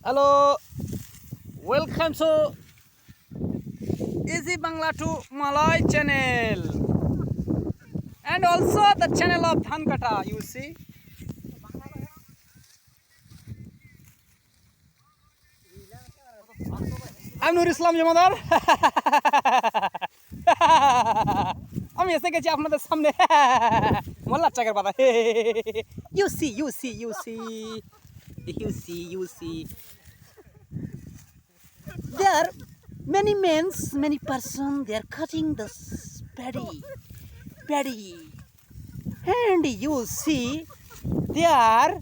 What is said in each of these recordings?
Hello, welcome to Easy Bangla to Malay channel and also the channel of Dhankata. You see, I'm Nur Islam Jamadar. আমি এসে গেছি আপনাদের সামনে মোল্লার চাকের পাতা you see there are many person they are cutting the paddy and you see they are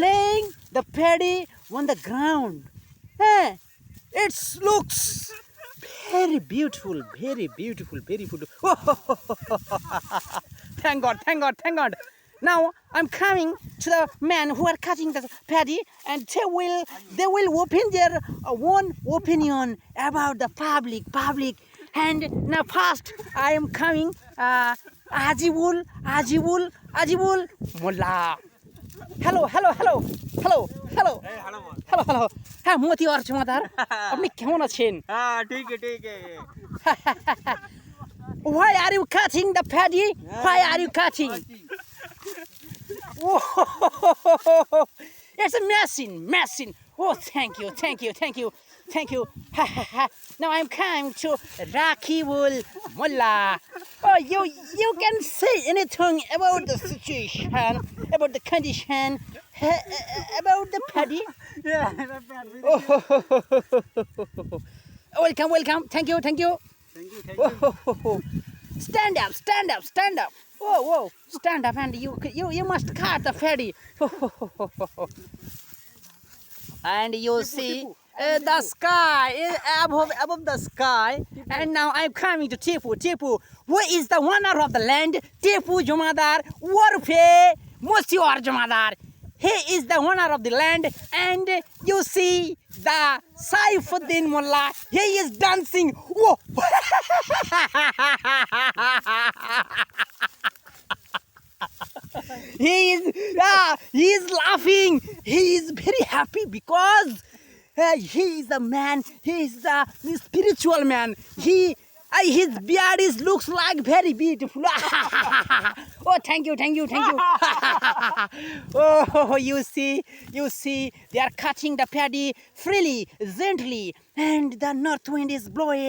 laying the paddy on the ground. It looks very beautiful. Thank God. Now I'm coming to the men who are cutting the paddy, and they will open their own opinion about the public. And now first I am coming Ajibul Mullah. Hello. হ্যাঁ মতি আর জমাদার আপনি কেমন আছেন? ठीक है Why are you cutting the paddy? Why are you cutting? Oh, it's a machine. Oh, thank you. Now I'm coming to Rakibul Mullah. Oh, you can say anything about the situation, about the condition, about the paddy. Oh, welcome. Thank you. Oh, stand up. Whoa, stand up, and you must cut the paddy. And you see the sky above the sky. And now I'm coming to Tipu. Who is the owner of the land? Tipu Jamadar Warfe Monsior Jamadar. He is the owner of the land, and you see the Saifuddin Mullah. He is dancing. Whoa. He is laughing. He is very happy because he is a man. He is a spiritual man. His beard looks like very beautiful. Oh, thank you. Oh, you see, they are cutting the paddy freely, gently, and the north wind is blowing.